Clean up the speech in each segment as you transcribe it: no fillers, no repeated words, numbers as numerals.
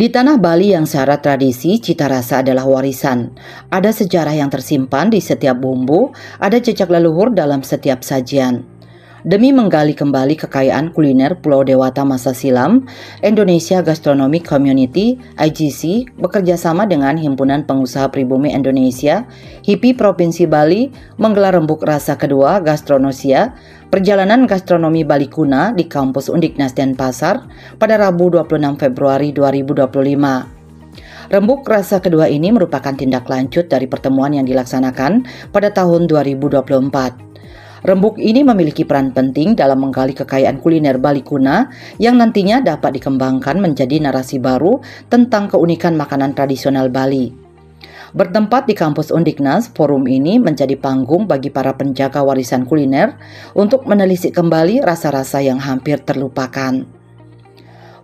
Di tanah Bali yang syarat tradisi, cita rasa adalah warisan. Ada sejarah yang tersimpan di setiap bumbu, ada jejak leluhur dalam setiap sajian. Demi menggali kembali kekayaan kuliner Pulau Dewata masa silam, Indonesia Gastronomic Community (IGC) bekerjasama dengan Himpunan Pengusaha Pribumi Indonesia (HIPI) Provinsi Bali menggelar rembuk rasa kedua Gastronosia, perjalanan gastronomi Bali Kuna di Kampus Undiknas Denpasar pada Rabu 26 Februari 2025. Rembuk rasa kedua ini merupakan tindak lanjut dari pertemuan yang dilaksanakan pada tahun 2024. Rembuk ini memiliki peran penting dalam menggali kekayaan kuliner Bali Kuna yang nantinya dapat dikembangkan menjadi narasi baru tentang keunikan makanan tradisional Bali. Bertempat di kampus Undiknas, forum ini menjadi panggung bagi para penjaga warisan kuliner untuk menelisik kembali rasa-rasa yang hampir terlupakan.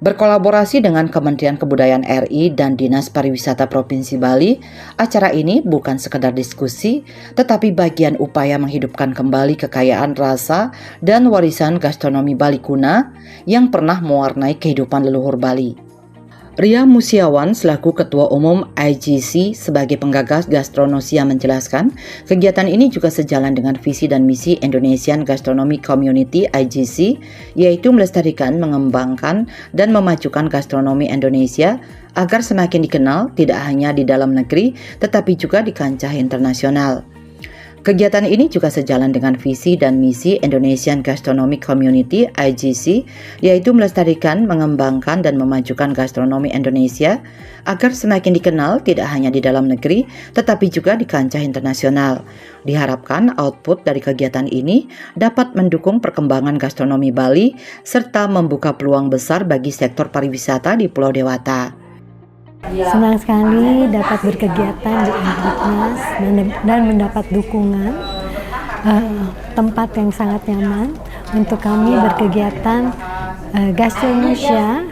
Berkolaborasi dengan Kementerian Kebudayaan RI dan Dinas Pariwisata Provinsi Bali, acara ini bukan sekedar diskusi, tetapi bagian upaya menghidupkan kembali kekayaan rasa dan warisan gastronomi Bali Kuna yang pernah mewarnai kehidupan leluhur Bali. Ria Musiawan selaku Ketua Umum IGC sebagai penggagas Gastronosia menjelaskan, kegiatan ini juga sejalan dengan visi dan misi Indonesian Gastronomic Community IGC, yaitu melestarikan, mengembangkan, dan memajukan gastronomi Indonesia agar semakin dikenal tidak hanya di dalam negeri tetapi juga di kancah internasional. Kegiatan ini juga sejalan dengan visi dan misi Indonesian Gastronomic Community (IGC), yaitu melestarikan, mengembangkan, dan memajukan gastronomi Indonesia agar semakin dikenal tidak hanya di dalam negeri, tetapi juga di kancah internasional. Diharapkan output dari kegiatan ini dapat mendukung perkembangan gastronomi Bali serta membuka peluang besar bagi sektor pariwisata di Pulau Dewata. Senang sekali dapat berkegiatan di Undiknas dan mendapat dukungan tempat yang sangat nyaman untuk kami berkegiatan Gastronosia,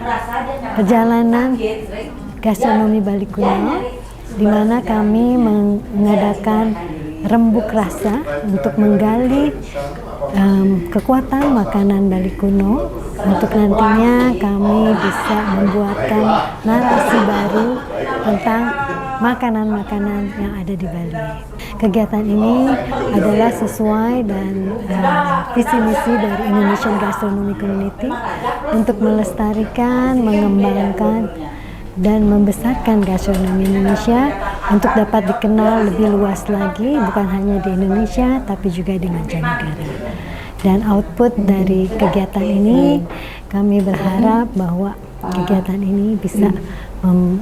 perjalanan gastronomi Bali Kuno, di mana kami mengadakan rembuk rasa untuk menggali kekuatan makanan Bali Kuno untuk nantinya kami bisa membuatkan narasi baru tentang makanan-makanan yang ada di Bali. Kegiatan ini adalah sesuai dan visi misi dari Indonesian Gastronomic Community untuk melestarikan, mengembangkan, dan membesarkan gastronomi Indonesia untuk dapat dikenal lebih luas lagi, bukan hanya di Indonesia tapi juga di mancanegara. Dan output dari kegiatan ini, kami berharap bahwa kegiatan ini bisa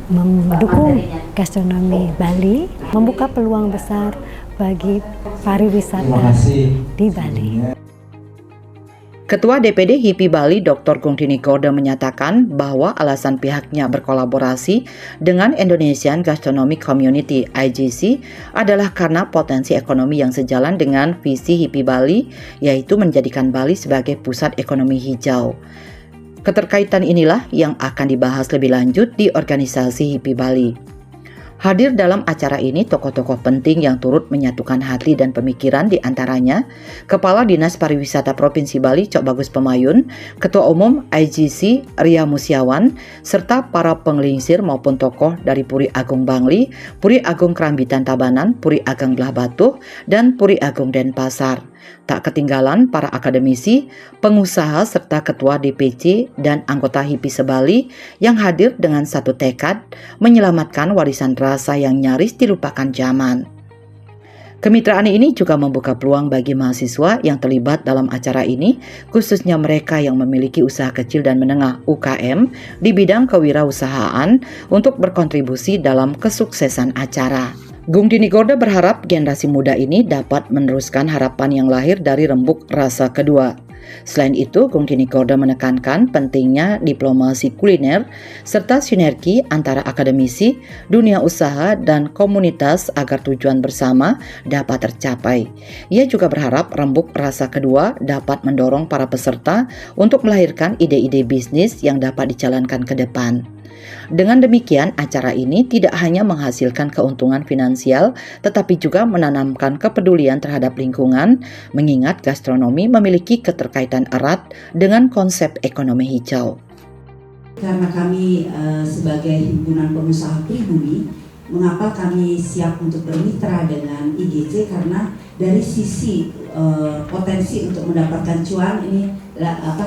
mendukung gastronomi Bali, membuka peluang besar bagi pariwisata di Bali. Ketua DPD HIPI Bali Dr. Gungtini Gorda menyatakan bahwa alasan pihaknya berkolaborasi dengan Indonesian Gastronomic Community (IGC) adalah karena potensi ekonomi yang sejalan dengan visi HIPI Bali, yaitu menjadikan Bali sebagai pusat ekonomi hijau. Keterkaitan inilah yang akan dibahas lebih lanjut di organisasi HIPI Bali. Hadir dalam acara ini tokoh-tokoh penting yang turut menyatukan hati dan pemikiran, di antaranya Kepala Dinas Pariwisata Provinsi Bali Cok Bagus Pemayun, Ketua Umum IGC Ria Musiawan, serta para penggelingsir maupun tokoh dari Puri Agung Bangli, Puri Agung Kerambitan Tabanan, Puri Agung Belah Batuh, dan Puri Agung Denpasar. Tak ketinggalan para akademisi, pengusaha, serta ketua DPC dan anggota HIPI se-Bali yang hadir dengan satu tekad menyelamatkan warisan rasa yang nyaris dilupakan zaman. Kemitraan ini juga membuka peluang bagi mahasiswa yang terlibat dalam acara ini, khususnya mereka yang memiliki usaha kecil dan menengah UKM di bidang kewirausahaan untuk berkontribusi dalam kesuksesan acara. Gungtini Gorda berharap generasi muda ini dapat meneruskan harapan yang lahir dari rembuk rasa kedua. Selain itu, Gungtini Gorda menekankan pentingnya diplomasi kuliner serta sinergi antara akademisi, dunia usaha, dan komunitas agar tujuan bersama dapat tercapai. Ia juga berharap rembuk rasa kedua dapat mendorong para peserta untuk melahirkan ide-ide bisnis yang dapat dijalankan ke depan. Dengan demikian, acara ini tidak hanya menghasilkan keuntungan finansial, tetapi juga menanamkan kepedulian terhadap lingkungan, mengingat gastronomi memiliki keterkaitan erat dengan konsep ekonomi hijau. Karena kami sebagai himpunan pengusaha pribumi, mengapa kami siap untuk bermitra dengan IGC? Karena dari sisi potensi untuk mendapatkan cuan ini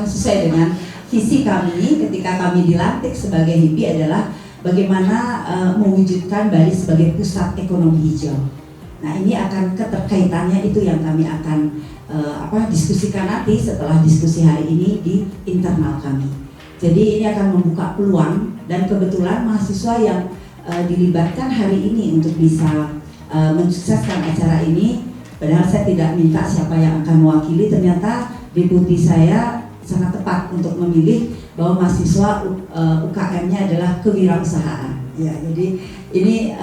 sesuai dengan visi kami ketika kami dilantik sebagai HIPI adalah bagaimana mewujudkan Bali sebagai pusat ekonomi hijau. Nah, ini akan keterkaitannya itu yang kami akan diskusikan nanti setelah diskusi hari ini di internal kami. Jadi ini akan membuka peluang dan kebetulan mahasiswa yang dilibatkan hari ini untuk bisa mensukseskan acara ini. Padahal saya tidak minta siapa yang akan mewakili, ternyata deputi saya sangat tepat untuk memilih bahwa mahasiswa UKM-nya adalah kewirausahaan. Ya, jadi ini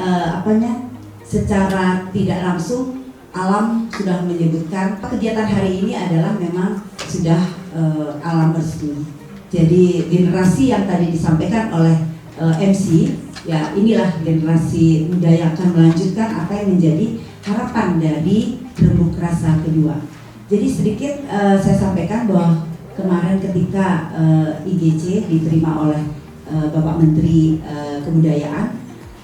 secara tidak langsung alam sudah menyebutkan kegiatan hari ini adalah memang sudah alam berstudi. Jadi generasi yang tadi disampaikan oleh MC, ya inilah generasi muda yang akan melanjutkan apa yang menjadi harapan dari Rembuk Rasa kedua. Jadi sedikit saya sampaikan bahwa kemarin ketika IGC diterima oleh Bapak Menteri Kebudayaan,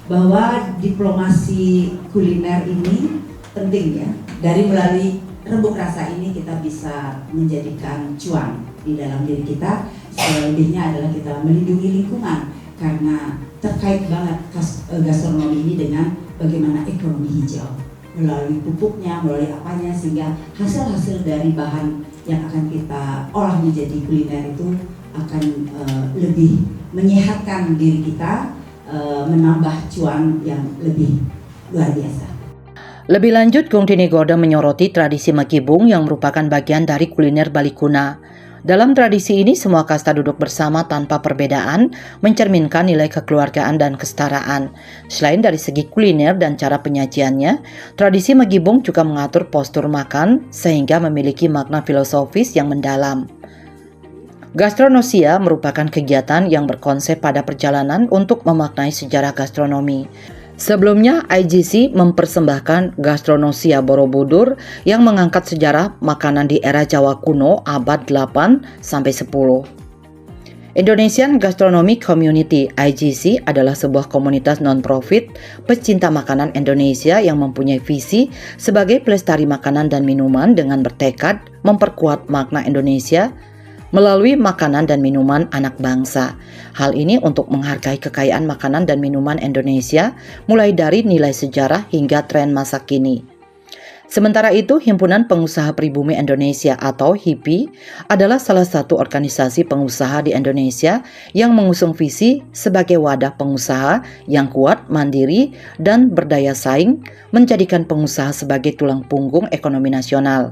bahwa diplomasi kuliner ini penting ya. Dari melalui Rembuk Rasa ini kita bisa menjadikan cuan di dalam diri kita. Selebihnya adalah kita melindungi lingkungan karena terkait banget gastronomi ini dengan bagaimana ekonomi hijau melalui pupuknya, melalui apanya, sehingga hasil-hasil dari bahan yang akan kita olah menjadi kuliner itu akan lebih menyehatkan diri kita, menambah cuan yang lebih luar biasa. Lebih lanjut, Gung Dini Gorda menyoroti tradisi Makibung yang merupakan bagian dari kuliner Bali kuna. Dalam tradisi ini, semua kasta duduk bersama tanpa perbedaan, mencerminkan nilai kekeluargaan dan kesetaraan. Selain dari segi kuliner dan cara penyajiannya, tradisi Magibung juga mengatur postur makan, sehingga memiliki makna filosofis yang mendalam. Gastronosia merupakan kegiatan yang berkonsep pada perjalanan untuk memaknai sejarah gastronomi. Sebelumnya, IGC mempersembahkan Gastronosia Borobudur yang mengangkat sejarah makanan di era Jawa kuno abad 8-10. Indonesian Gastronomic Community (IGC) adalah sebuah komunitas non-profit pecinta makanan Indonesia yang mempunyai visi sebagai pelestari makanan dan minuman dengan bertekad memperkuat makna Indonesia melalui makanan dan minuman anak bangsa. Hal ini untuk menghargai kekayaan makanan dan minuman Indonesia, mulai dari nilai sejarah hingga tren masa kini. Sementara itu, Himpunan Pengusaha Pribumi Indonesia atau HIPI adalah salah satu organisasi pengusaha di Indonesia yang mengusung visi sebagai wadah pengusaha yang kuat, mandiri, dan berdaya saing, menjadikan pengusaha sebagai tulang punggung ekonomi nasional.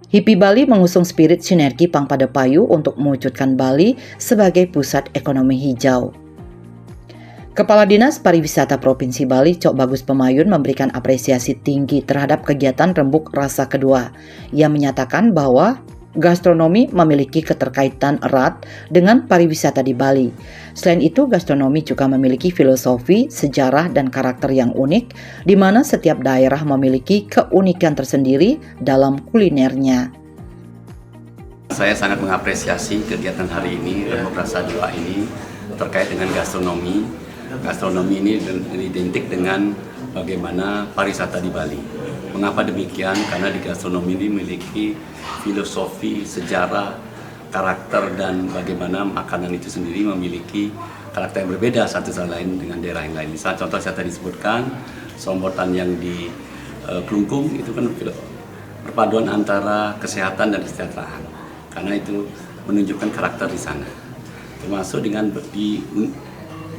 HIPI Bali mengusung spirit sinergi Pangpada Payu untuk mewujudkan Bali sebagai pusat ekonomi hijau. Kepala Dinas Pariwisata Provinsi Bali, Cok Bagus Pemayun, memberikan apresiasi tinggi terhadap kegiatan Rembuk Rasa kedua. Ia menyatakan bahwa gastronomi memiliki keterkaitan erat dengan pariwisata di Bali. Selain itu, gastronomi juga memiliki filosofi, sejarah, dan karakter yang unik, di mana setiap daerah memiliki keunikan tersendiri dalam kulinernya. Saya sangat mengapresiasi kegiatan hari ini, Rembuk Rasa 2 ini, terkait dengan gastronomi. Gastronomi ini identik dengan bagaimana pariwisata di Bali. Mengapa demikian? Karena di gastronomi ini memiliki filosofi, sejarah, karakter, dan bagaimana makanan itu sendiri memiliki karakter yang berbeda satu sama lain dengan daerah yang lain. Misal contoh saya tadi sebutkan, sombotan yang di Klungkung itu kan perpaduan antara kesehatan dan kesejahteraan. Karena itu menunjukkan karakter di sana. Termasuk dengan di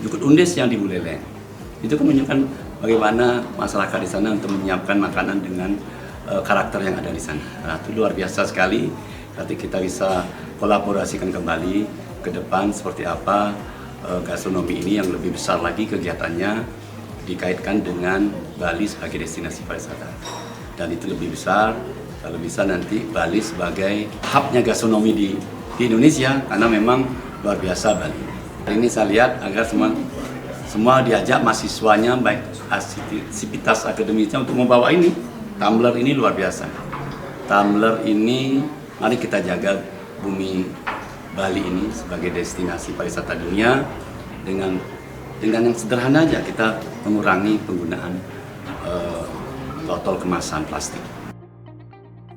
Jukut Undis yang di Buleleng. Itu kan menunjukkan bagaimana masyarakat di sana untuk menyiapkan makanan dengan karakter yang ada di sana. Nah, itu luar biasa sekali. Nanti kita bisa kolaborasikan kembali ke depan seperti apa gastronomi ini yang lebih besar lagi kegiatannya dikaitkan dengan Bali sebagai destinasi pariwisata. Dan itu lebih besar, kalau bisa nanti Bali sebagai hubnya gastronomi di Indonesia, karena memang luar biasa Bali. Hari ini saya lihat agar semua diajak mahasiswanya, baik aktivitas akademisnya untuk membawa ini. Tumbler ini luar biasa. Tumbler ini mari kita jaga bumi Bali ini sebagai destinasi pariwisata dunia dengan yang sederhana aja kita mengurangi penggunaan botol kemasan plastik.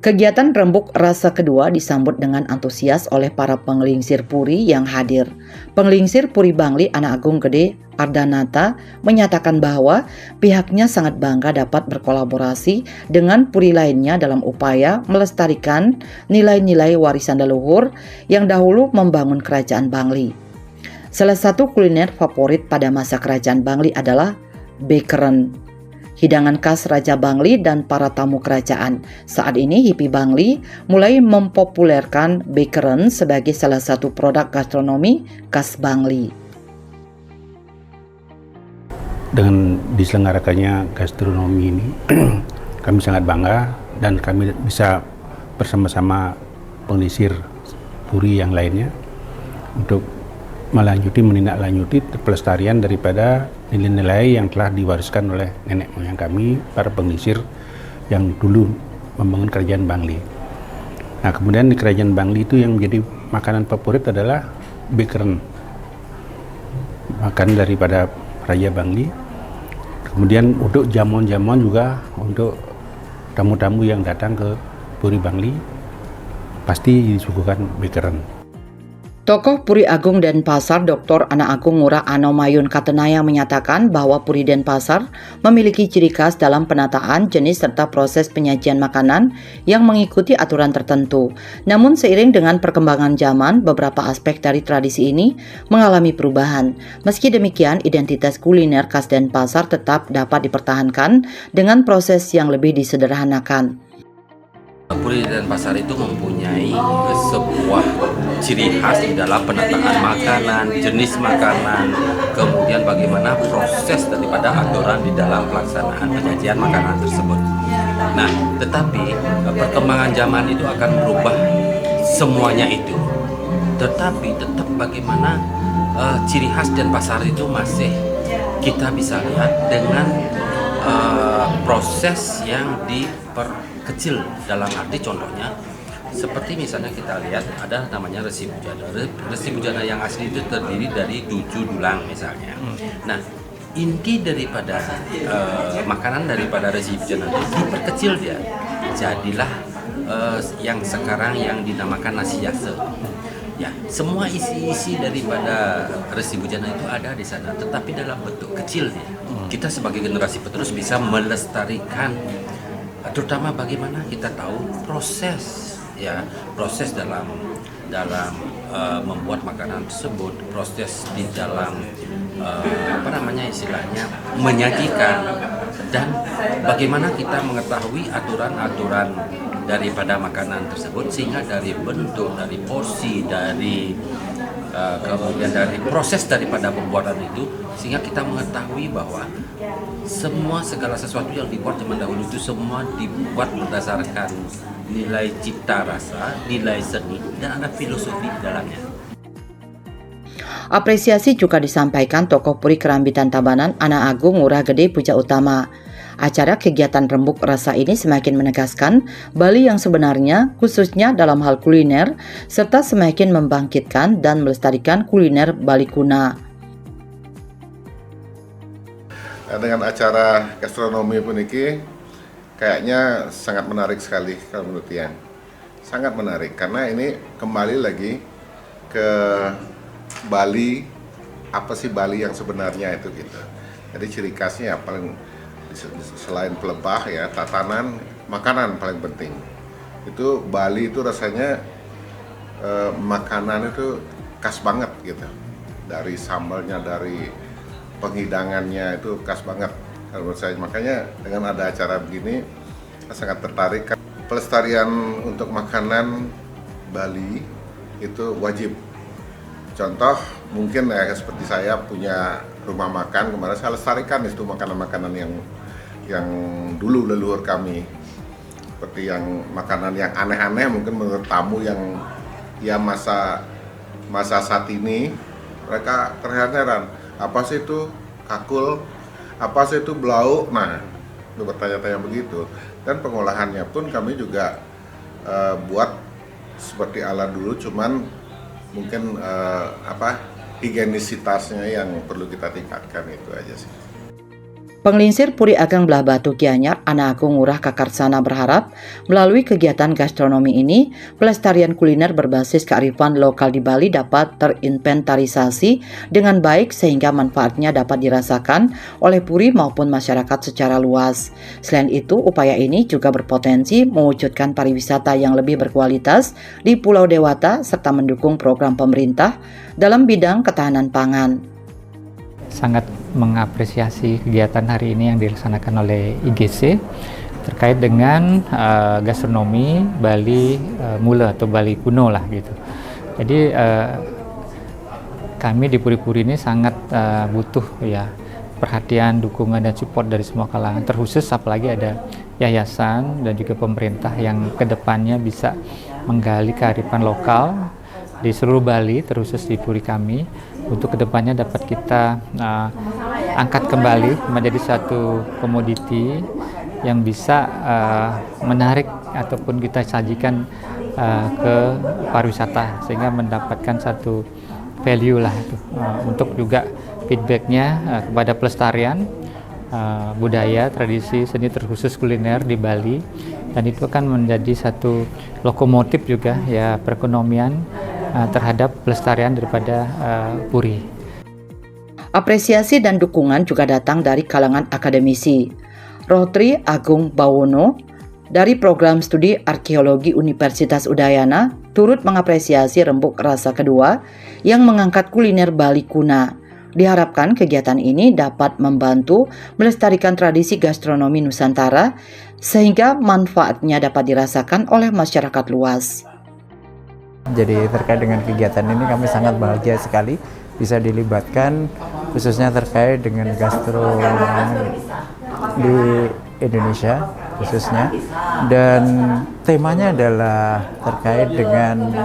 Kegiatan Rembuk Rasa kedua disambut dengan antusias oleh para penglingsir puri yang hadir. Penglingsir Puri Bangli Anak Agung Gede Ardanata menyatakan bahwa pihaknya sangat bangga dapat berkolaborasi dengan puri lainnya dalam upaya melestarikan nilai-nilai warisan leluhur yang dahulu membangun Kerajaan Bangli. Salah satu kuliner favorit pada masa Kerajaan Bangli adalah bekeren, hidangan khas Raja Bangli dan para tamu kerajaan. Saat ini Hipi Bangli mulai mempopulerkan bekeren sebagai salah satu produk gastronomi khas Bangli. Dengan diselenggarakannya gastronomi ini, kami sangat bangga dan kami bisa bersama-sama pengisir puri yang lainnya untuk menindaklanjuti pelestarian daripada nilai-nilai yang telah diwariskan oleh nenek moyang kami, para pengisir yang dulu membangun Kerajaan Bangli. Nah, kemudian di Kerajaan Bangli itu yang menjadi makanan favorit adalah bekeren, makan daripada Raja Bangli. Kemudian untuk jamuan-jamuan juga untuk tamu-tamu yang datang ke Puri Bangli pasti disuguhkan bekeren. Tokoh Puri Agung Denpasar Dr. Anak Agung Ngurah Anomayun Katenaya menyatakan bahwa Puri Denpasar memiliki ciri khas dalam penataan jenis serta proses penyajian makanan yang mengikuti aturan tertentu. Namun seiring dengan perkembangan zaman, beberapa aspek dari tradisi ini mengalami perubahan. Meski demikian, identitas kuliner khas Denpasar tetap dapat dipertahankan dengan proses yang lebih disederhanakan. Puri Denpasar itu mempunyai sebuah ciri khas di dalam penataan makanan, jenis makanan, kemudian bagaimana proses daripada aturan di dalam pelaksanaan penyajian makanan tersebut. Nah, tetapi perkembangan zaman itu akan merubah semuanya itu. Tetapi tetap bagaimana ciri khas Denpasar itu masih kita bisa lihat dengan proses yang diperkecil, dalam arti contohnya seperti misalnya kita lihat ada namanya Resi Bujana. Resi Bujana yang asli itu terdiri dari 7 dulang misalnya. Nah, inti daripada makanan daripada Resi Bujana itu diperkecil dia, jadilah yang sekarang yang dinamakan nasi yase. Ya, semua isi-isi daripada Resi Bujana itu ada di sana, tetapi dalam bentuk kecil dia. Kita sebagai generasi penerus bisa melestarikan, terutama bagaimana kita tahu proses dalam membuat makanan tersebut, proses di dalam istilahnya menyajikan, dan bagaimana kita mengetahui aturan-aturan daripada makanan tersebut, sehingga dari bentuk, dari porsi, dari kemudian dari proses daripada pembuatan itu, sehingga kita mengetahui bahwa segala sesuatu yang dibuat zaman dahulu itu semua dibuat berdasarkan nilai cita rasa, nilai seni, dan ada filosofi di dalamnya. Apresiasi juga disampaikan tokoh Puri Kerambitan Tabanan Anak Agung Ngurah Gede Puja Utama. Acara kegiatan Rembuk Rasa ini semakin menegaskan Bali yang sebenarnya, khususnya dalam hal kuliner, serta semakin membangkitkan dan melestarikan kuliner Bali kuna. Dengan acara gastronomi puniki kayaknya sangat menarik sekali kalau menurut Tian. Sangat menarik karena ini kembali lagi ke Bali, apa sih Bali yang sebenarnya itu gitu. Jadi ciri khasnya paling selain pelebah ya, tatanan, makanan paling penting. Itu Bali itu rasanya makanan itu khas banget gitu. Dari sambalnya, dari penghidangannya itu khas banget kalau menurut saya. Makanya dengan ada acara begini saya sangat tertarik. Pelestarian untuk makanan Bali itu wajib. Contoh mungkin ya seperti saya punya rumah makan, kemarin saya lestarikan itu makanan-makanan yang dulu leluhur kami, seperti yang makanan yang aneh-aneh mungkin menurut tamu yang ya masa saat ini mereka terheran-heran, apa sih itu kakul, apa sih itu belau, nah itu bertanya-tanya begitu. Dan pengolahannya pun kami juga buat seperti ala dulu, cuman mungkin higienisitasnya yang perlu kita tingkatkan, itu aja sih. Penglinsir Puri Ageng Belah Batu Gianyar, Ana Agung Ngurah Kakarsana berharap melalui kegiatan gastronomi ini, pelestarian kuliner berbasis kearifan lokal di Bali dapat terinventarisasi dengan baik sehingga manfaatnya dapat dirasakan oleh Puri maupun masyarakat secara luas. Selain itu, upaya ini juga berpotensi mewujudkan pariwisata yang lebih berkualitas di Pulau Dewata serta mendukung program pemerintah dalam bidang ketahanan pangan. Sangat mengapresiasi kegiatan hari ini yang dilaksanakan oleh IGC terkait dengan gastronomi Bali Mula atau Bali kuno lah gitu. Jadi kami di Puri-Puri ini sangat butuh ya perhatian, dukungan dan support dari semua kalangan, terkhusus apalagi ada yayasan dan juga pemerintah yang kedepannya bisa menggali kearifan lokal di seluruh Bali, terkhusus di Puri kami, untuk kedepannya dapat kita angkat kembali menjadi satu komoditi yang bisa menarik ataupun kita sajikan ke pariwisata sehingga mendapatkan satu value lah itu untuk juga feedbacknya kepada pelestarian budaya, tradisi, seni terkhusus kuliner di Bali, dan itu akan menjadi satu lokomotif juga ya perekonomian terhadap pelestarian daripada Puri. Apresiasi dan dukungan juga datang dari kalangan akademisi. Rotri Agung Bawono dari Program Studi Arkeologi Universitas Udayana turut mengapresiasi Rembuk Rasa Kedua yang mengangkat kuliner Bali kuna. Diharapkan kegiatan ini dapat membantu melestarikan tradisi gastronomi Nusantara sehingga manfaatnya dapat dirasakan oleh masyarakat luas. Jadi terkait dengan kegiatan ini kami sangat bahagia sekali bisa dilibatkan khususnya terkait dengan gastronomi di Indonesia khususnya, dan temanya adalah terkait dengan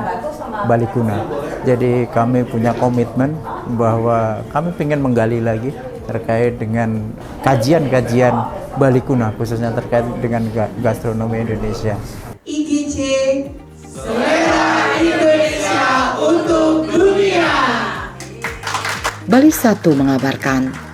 Bali kuna. Jadi kami punya komitmen bahwa kami ingin menggali lagi terkait dengan kajian-kajian Bali kuna khususnya terkait dengan gastronomi Indonesia. IGC Selera Indonesia untuk dunia. Bali 1 mengabarkan.